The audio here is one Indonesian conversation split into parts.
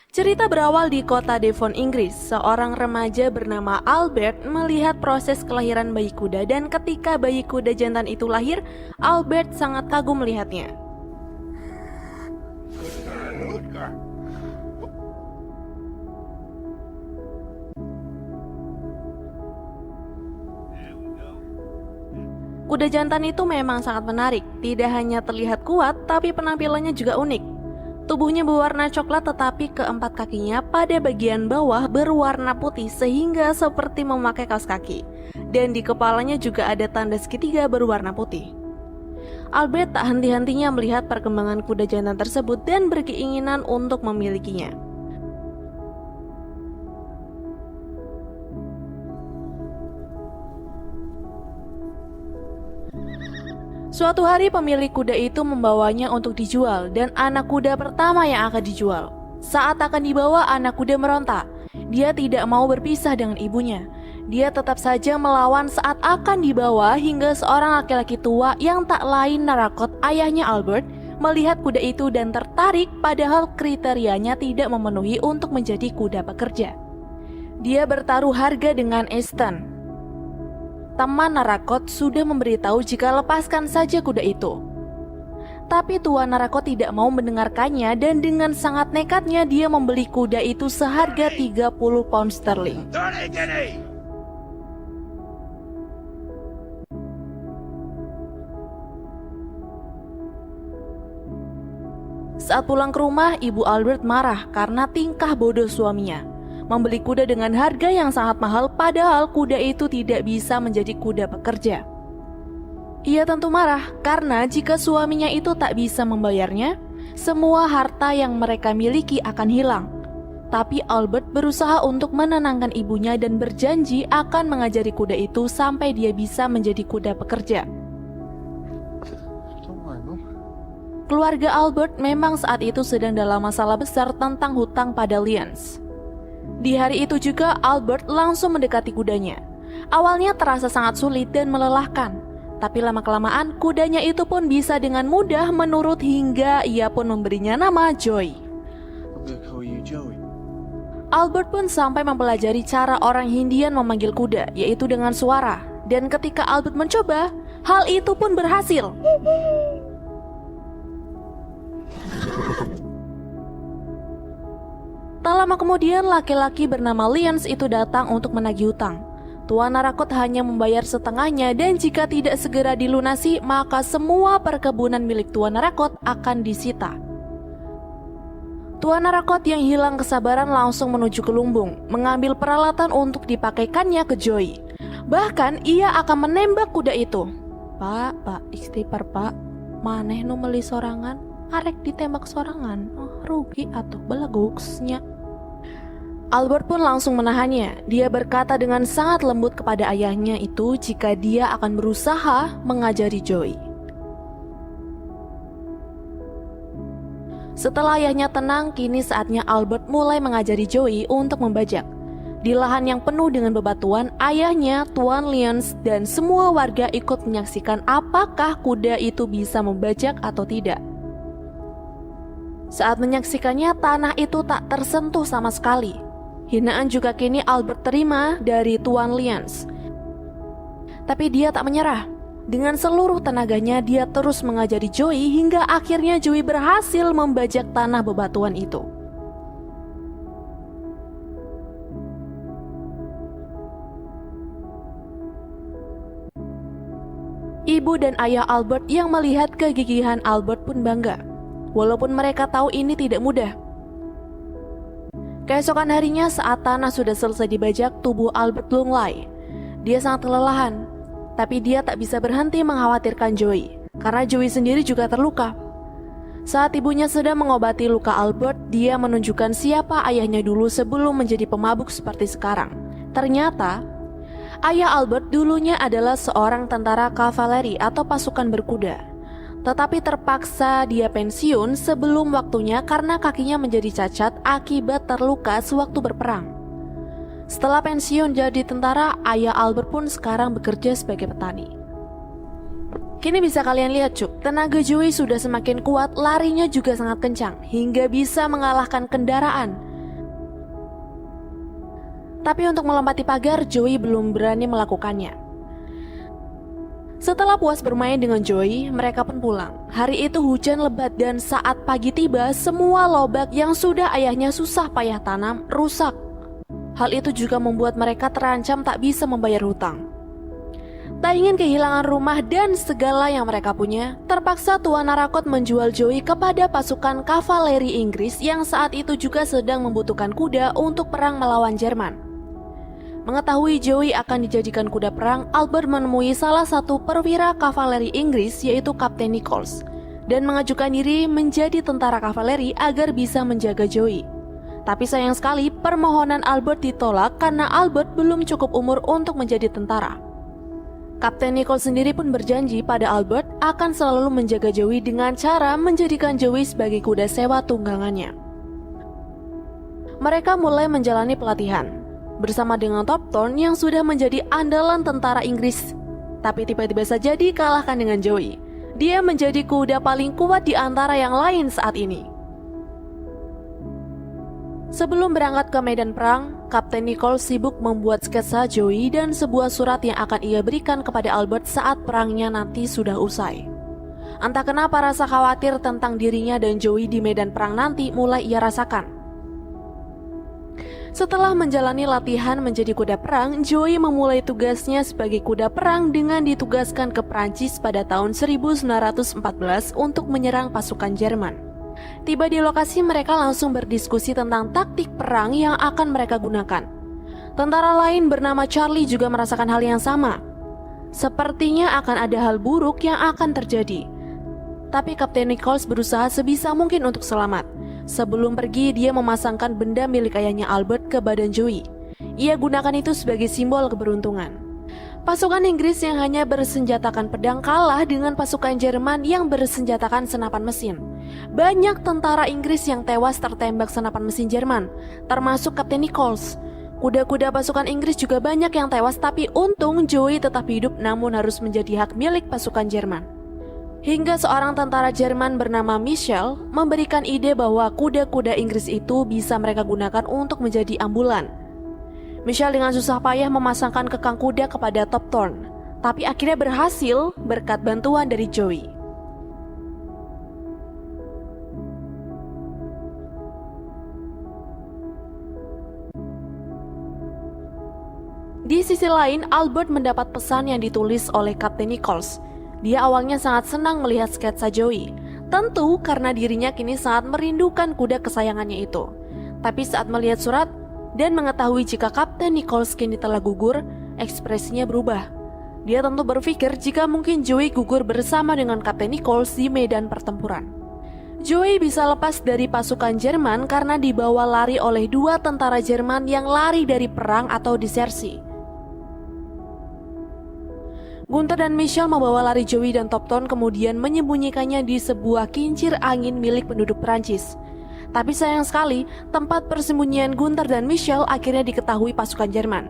Cerita berawal di kota Devon, Inggris. Seorang remaja bernama Albert melihat proses kelahiran bayi kuda dan ketika bayi kuda jantan itu lahir, Albert sangat kagum melihatnya. Kuda jantan itu memang sangat menarik, tidak hanya terlihat kuat, tapi penampilannya juga unik. Tubuhnya berwarna coklat tetapi keempat kakinya pada bagian bawah berwarna putih sehingga seperti memakai kaos kaki. Dan di kepalanya juga ada tanda segitiga berwarna putih. Albert tak henti-hentinya melihat perkembangan kuda jantan tersebut dan berkeinginan untuk memilikinya. Suatu hari pemilik kuda itu membawanya untuk dijual dan anak kuda pertama yang akan dijual. Saat akan dibawa, anak kuda meronta. Dia tidak mau berpisah dengan ibunya. Dia tetap saja melawan saat akan dibawa hingga seorang laki-laki tua yang tak lain Narakot, ayahnya Albert, melihat kuda itu dan tertarik padahal kriterianya tidak memenuhi untuk menjadi kuda pekerja. Dia bertaruh harga dengan Easton. Teman Narakot sudah memberitahu jika lepaskan saja kuda itu. Tapi Tuan Narakot tidak mau mendengarkannya dan dengan sangat nekatnya dia membeli kuda itu seharga 30 pound sterling. Saat pulang ke rumah, ibu Albert marah karena tingkah bodoh suaminya. Membeli kuda dengan harga yang sangat mahal padahal kuda itu tidak bisa menjadi kuda pekerja. Ia tentu marah karena jika suaminya itu tak bisa membayarnya, semua harta yang mereka miliki akan hilang. Tapi Albert berusaha untuk menenangkan ibunya dan berjanji akan mengajari kuda itu sampai dia bisa menjadi kuda pekerja. Keluarga Albert memang saat itu sedang dalam masalah besar tentang hutang pada Lyons. Di hari itu juga Albert langsung mendekati kudanya. Awalnya terasa sangat sulit dan melelahkan, tapi lama-kelamaan kudanya itu pun bisa dengan mudah menurut hingga ia pun memberinya nama Joey. Albert pun sampai mempelajari cara orang Hindian memanggil kuda, yaitu dengan suara. Dan ketika Albert mencoba, hal itu pun berhasil. Tak lama kemudian laki-laki bernama Lyons itu datang untuk menagih hutang. Tuan Narakot hanya membayar setengahnya dan jika tidak segera dilunasi maka semua perkebunan milik Tuan Narakot akan disita. Tuan Narakot yang hilang kesabaran langsung menuju ke lumbung, mengambil peralatan untuk dipakaikannya ke Joey. Bahkan ia akan menembak kuda itu. Pak, istighfar pak, maneh nu meli sorangan, arek ditembak sorangan, rugi atuh belaguksnya. Albert pun langsung menahannya. Dia berkata dengan sangat lembut kepada ayahnya itu jika dia akan berusaha mengajari Joey. Setelah ayahnya tenang, kini saatnya Albert mulai mengajari Joey untuk membajak. Di lahan yang penuh dengan bebatuan, ayahnya, Tuan Lyons, dan semua warga ikut menyaksikan apakah kuda itu bisa membajak atau tidak. Saat menyaksikannya, tanah itu tak tersentuh sama sekali. Hinaan juga kini Albert terima dari Tuan Lyons. Tapi dia tak menyerah. Dengan seluruh tenaganya dia terus mengajari Joey hingga akhirnya Joey berhasil membajak tanah bebatuan itu. Ibu dan ayah Albert yang melihat kegigihan Albert pun bangga. Walaupun mereka tahu ini tidak mudah. Keesokan harinya saat tanah sudah selesai dibajak, tubuh Albert lunglai. Dia sangat kelelahan, tapi dia tak bisa berhenti mengkhawatirkan Joey, karena Joey sendiri juga terluka. Saat ibunya sedang mengobati luka Albert, dia menunjukkan siapa ayahnya dulu sebelum menjadi pemabuk seperti sekarang. Ternyata, ayah Albert dulunya adalah seorang tentara kavaleri atau pasukan berkuda. Tetapi terpaksa dia pensiun sebelum waktunya karena kakinya menjadi cacat akibat terluka sewaktu berperang. Setelah pensiun jadi tentara, ayah Albert pun sekarang bekerja sebagai petani. Kini bisa kalian lihat tenaga Joey sudah semakin kuat, larinya juga sangat kencang hingga bisa mengalahkan kendaraan. Tapi untuk melompati pagar, Joey belum berani melakukannya. Setelah puas bermain dengan Joey, mereka pun pulang. Hari itu hujan lebat dan saat pagi tiba, semua lobak yang sudah ayahnya susah payah tanam rusak. Hal itu juga membuat mereka terancam tak bisa membayar hutang. Tak ingin kehilangan rumah dan segala yang mereka punya, terpaksa Tuan Narakot menjual Joey kepada pasukan kavaleri Inggris yang saat itu juga sedang membutuhkan kuda untuk perang melawan Jerman. Mengetahui Joey akan dijadikan kuda perang, Albert menemui salah satu perwira kavaleri Inggris yaitu Kapten Nichols dan mengajukan diri menjadi tentara kavaleri agar bisa menjaga Joey. Tapi sayang sekali permohonan Albert ditolak karena Albert belum cukup umur untuk menjadi tentara. Kapten Nichols sendiri pun berjanji pada Albert akan selalu menjaga Joey dengan cara menjadikan Joey sebagai kuda sewa tunggangannya. Mereka mulai menjalani pelatihan bersama dengan Topton yang sudah menjadi andalan tentara Inggris. Tapi tiba-tiba saja dikalahkan dengan Joey. Dia menjadi kuda paling kuat di antara yang lain saat ini. Sebelum berangkat ke medan perang, Kapten Nichols sibuk membuat sketsa Joey dan sebuah surat yang akan ia berikan kepada Albert saat perangnya nanti sudah usai. Entah kenapa rasa khawatir tentang dirinya dan Joey di medan perang nanti mulai ia rasakan. Setelah menjalani latihan menjadi kuda perang, Joey memulai tugasnya sebagai kuda perang dengan ditugaskan ke Prancis pada tahun 1914 untuk menyerang pasukan Jerman. Tiba di lokasi, mereka langsung berdiskusi tentang taktik perang yang akan mereka gunakan. Tentara lain bernama Charlie juga merasakan hal yang sama. Sepertinya akan ada hal buruk yang akan terjadi. Tapi Kapten Nichols berusaha sebisa mungkin untuk selamat. Sebelum pergi, dia memasangkan benda milik ayahnya Albert ke badan Joey. Ia gunakan itu sebagai simbol keberuntungan. Pasukan Inggris yang hanya bersenjatakan pedang kalah dengan pasukan Jerman yang bersenjatakan senapan mesin. Banyak tentara Inggris yang tewas tertembak senapan mesin Jerman, termasuk Kapten Nichols. Kuda-kuda pasukan Inggris juga banyak yang tewas, tapi untung Joey tetap hidup namun harus menjadi hak milik pasukan Jerman. Hingga seorang tentara Jerman bernama Michel memberikan ide bahwa kuda-kuda Inggris itu bisa mereka gunakan untuk menjadi ambulan. Michel dengan susah payah memasangkan kekang kuda kepada Topton, tapi akhirnya berhasil berkat bantuan dari Joey. Di sisi lain, Albert mendapat pesan yang ditulis oleh Kapten Nichols. Dia awalnya sangat senang melihat sketsa Joey, tentu karena dirinya kini sangat merindukan kuda kesayangannya itu. Tapi saat melihat surat dan mengetahui jika Kapten Nichols kini telah gugur, ekspresinya berubah. Dia tentu berpikir jika mungkin Joey gugur bersama dengan Kapten Nichols di medan pertempuran. Joey bisa lepas dari pasukan Jerman karena dibawa lari oleh dua tentara Jerman yang lari dari perang atau disersi. Gunther dan Michel membawa lari Joey dan Topton kemudian menyembunyikannya di sebuah kincir angin milik penduduk Perancis. Tapi sayang sekali, tempat persembunyian Gunther dan Michel akhirnya diketahui pasukan Jerman.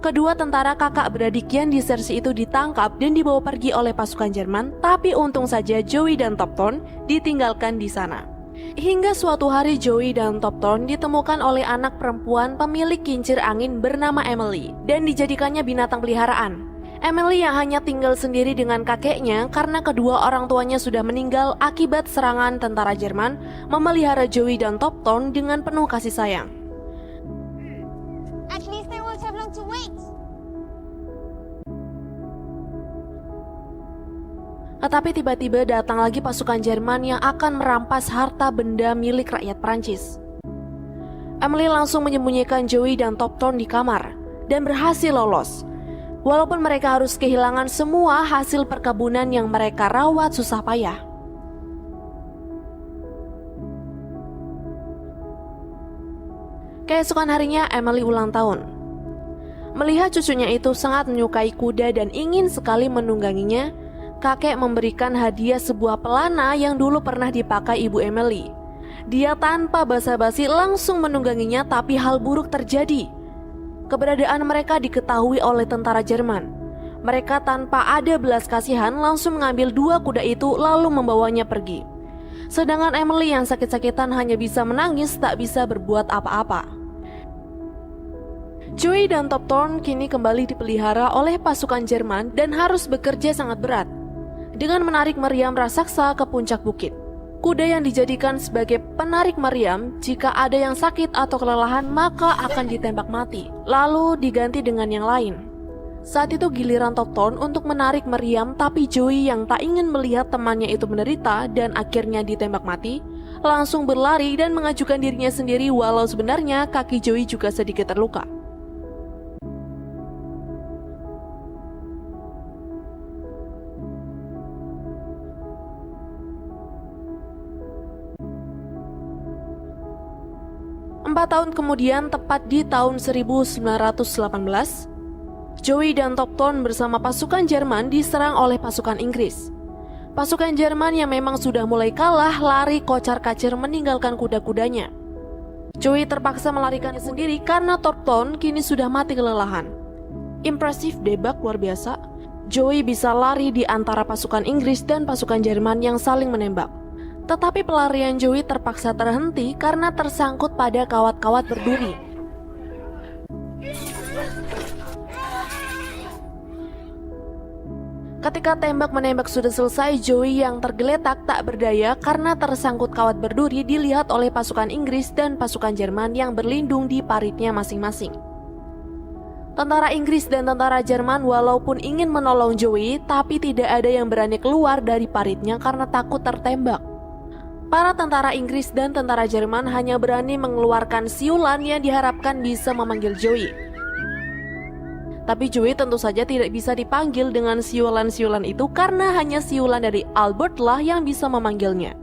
Kedua tentara kakak beradik yang disersi itu ditangkap dan dibawa pergi oleh pasukan Jerman, tapi untung saja Joey dan Topton ditinggalkan di sana. Hingga suatu hari Joey dan Topton ditemukan oleh anak perempuan pemilik kincir angin bernama Emily dan dijadikannya binatang peliharaan. Emily yang hanya tinggal sendiri dengan kakeknya karena kedua orang tuanya sudah meninggal akibat serangan tentara Jerman, memelihara Joey dan Topton dengan penuh kasih sayang. At least I won't have long to wait. Tetapi tiba-tiba datang lagi pasukan Jerman yang akan merampas harta benda milik rakyat Prancis. Emily langsung menyembunyikan Joey dan Topton di kamar dan berhasil lolos. Walaupun mereka harus kehilangan semua hasil perkebunan yang mereka rawat susah payah. Keesokan harinya Emily ulang tahun. Melihat cucunya itu sangat menyukai kuda dan ingin sekali menungganginya, kakek memberikan hadiah sebuah pelana yang dulu pernah dipakai ibu Emily. Dia tanpa basa-basi langsung menungganginya, tapi hal buruk terjadi. Keberadaan mereka diketahui oleh tentara Jerman. Mereka tanpa ada belas kasihan langsung mengambil dua kuda itu lalu membawanya pergi. Sedangkan Emily yang sakit-sakitan hanya bisa menangis, tak bisa berbuat apa-apa. Joey dan Top Thorn kini kembali dipelihara oleh pasukan Jerman dan harus bekerja sangat berat dengan menarik meriam raksasa ke puncak bukit. Kuda yang dijadikan sebagai penarik meriam, jika ada yang sakit atau kelelahan maka akan ditembak mati, lalu diganti dengan yang lain. Saat itu giliran Top Thorn untuk menarik meriam, tapi Joey yang tak ingin melihat temannya itu menderita dan akhirnya ditembak mati, langsung berlari dan mengajukan dirinya sendiri walau sebenarnya kaki Joey juga sedikit terluka. Empat tahun kemudian, tepat di tahun 1918, Joey dan Top Thorn bersama pasukan Jerman diserang oleh pasukan Inggris. Pasukan Jerman yang memang sudah mulai kalah lari kocar-kacir meninggalkan kuda-kudanya. Joey terpaksa melarikan sendiri karena Top Thorn kini sudah mati kelelahan. Impresif debak luar biasa. Joey bisa lari di antara pasukan Inggris dan pasukan Jerman yang saling menembak. Tetapi pelarian Joey terpaksa terhenti karena tersangkut pada kawat-kawat berduri. Ketika tembak-menembak sudah selesai, Joey yang tergeletak tak berdaya karena tersangkut kawat berduri dilihat oleh pasukan Inggris dan pasukan Jerman yang berlindung di paritnya masing-masing. Tentara Inggris dan tentara Jerman walaupun ingin menolong Joey, tapi tidak ada yang berani keluar dari paritnya karena takut tertembak. Para tentara Inggris dan tentara Jerman hanya berani mengeluarkan siulan yang diharapkan bisa memanggil Joey. Tapi Joey tentu saja tidak bisa dipanggil dengan siulan-siulan itu karena hanya siulan dari Albert lah yang bisa memanggilnya.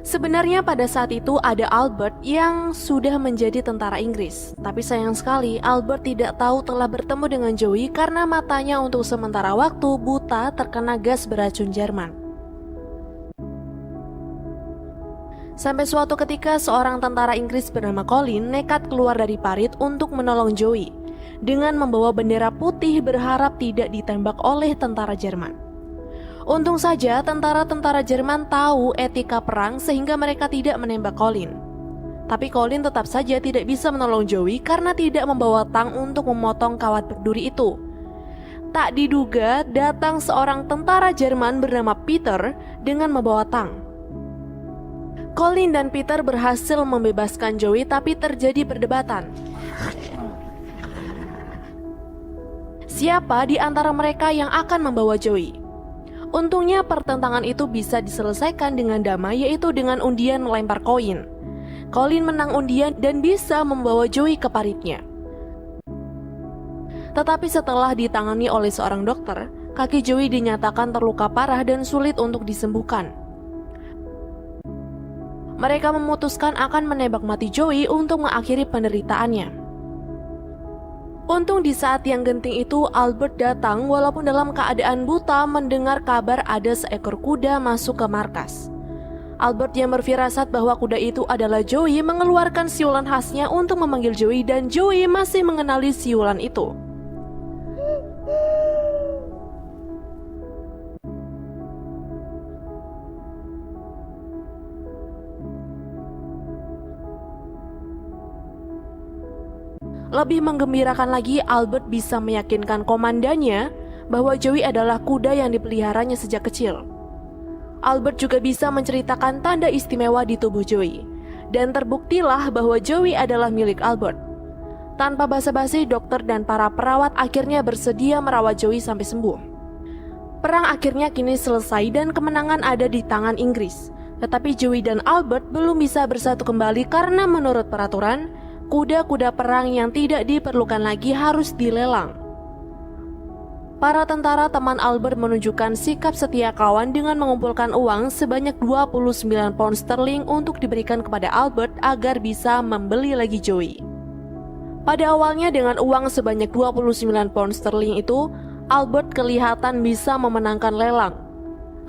Sebenarnya pada saat itu ada Albert yang sudah menjadi tentara Inggris. Tapi sayang sekali Albert tidak tahu telah bertemu dengan Joey karena matanya untuk sementara waktu buta terkena gas beracun Jerman. Sampai suatu ketika seorang tentara Inggris bernama Colin nekat keluar dari parit untuk menolong Joey dengan membawa bendera putih berharap tidak ditembak oleh tentara Jerman. Untung saja tentara-tentara Jerman tahu etika perang sehingga mereka tidak menembak Colin. Tapi Colin tetap saja tidak bisa menolong Joey karena tidak membawa tang untuk memotong kawat berduri itu. Tak diduga datang seorang tentara Jerman bernama Peter dengan membawa tang. Colin dan Peter berhasil membebaskan Joey tapi terjadi perdebatan. Siapa di antara mereka yang akan membawa Joey? Untungnya pertentangan itu bisa diselesaikan dengan damai, yaitu dengan undian melempar koin. Colin menang undian dan bisa membawa Joey ke paritnya. Tetapi setelah ditangani oleh seorang dokter, kaki Joey dinyatakan terluka parah dan sulit untuk disembuhkan. Mereka memutuskan akan menembak mati Joey untuk mengakhiri penderitaannya. Untung di saat yang genting itu Albert datang walaupun dalam keadaan buta mendengar kabar ada seekor kuda masuk ke markas. Albert yang berfirasat bahwa kuda itu adalah Joey mengeluarkan siulan khasnya untuk memanggil Joey dan Joey masih mengenali siulan itu. Lebih menggembirakan lagi, Albert bisa meyakinkan komandannya bahwa Joey adalah kuda yang dipeliharanya sejak kecil. Albert juga bisa menceritakan tanda istimewa di tubuh Joey, dan terbuktilah bahwa Joey adalah milik Albert. Tanpa basa-basi, dokter dan para perawat akhirnya bersedia merawat Joey sampai sembuh. Perang akhirnya kini selesai dan kemenangan ada di tangan Inggris. Tetapi Joey dan Albert belum bisa bersatu kembali karena menurut peraturan, kuda-kuda perang yang tidak diperlukan lagi harus dilelang. Para tentara teman Albert menunjukkan sikap setia kawan dengan mengumpulkan uang sebanyak 29 pound sterling untuk diberikan kepada Albert agar bisa membeli lagi Joey. Pada awalnya dengan uang sebanyak 29 pound sterling itu, Albert kelihatan bisa memenangkan lelang.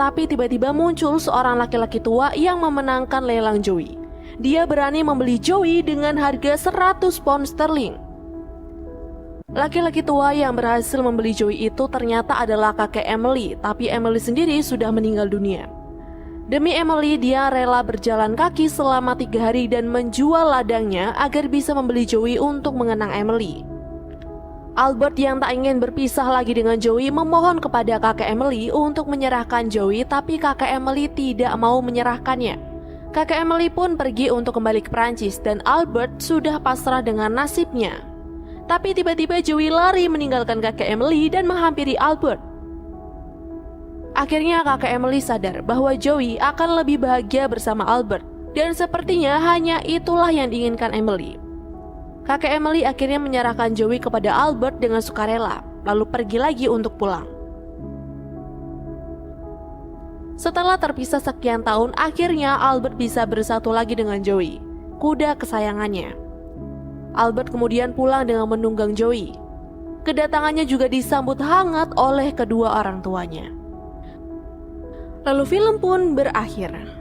Tapi tiba-tiba muncul seorang laki-laki tua yang memenangkan lelang Joey. Dia berani membeli Joey dengan harga 100 pound sterling. Laki-laki tua yang berhasil membeli Joey itu ternyata adalah kakek Emily, tapi Emily sendiri sudah meninggal dunia. Demi Emily, dia rela berjalan kaki selama 3 hari dan menjual ladangnya agar bisa membeli Joey untuk mengenang Emily. Albert yang tak ingin berpisah lagi dengan Joey memohon kepada kakek Emily untuk menyerahkan Joey, tapi kakek Emily tidak mau menyerahkannya. Kakek Emily pun pergi untuk kembali ke Prancis dan Albert sudah pasrah dengan nasibnya. Tapi tiba-tiba Joey lari meninggalkan kakek Emily dan menghampiri Albert. Akhirnya kakek Emily sadar bahwa Joey akan lebih bahagia bersama Albert, dan sepertinya hanya itulah yang diinginkan Emily. Kakek Emily akhirnya menyerahkan Joey kepada Albert dengan sukarela, lalu pergi lagi untuk pulang. Setelah terpisah sekian tahun, akhirnya Albert bisa bersatu lagi dengan Joey, kuda kesayangannya. Albert kemudian pulang dengan menunggang Joey. Kedatangannya juga disambut hangat oleh kedua orang tuanya. Lalu film pun berakhir.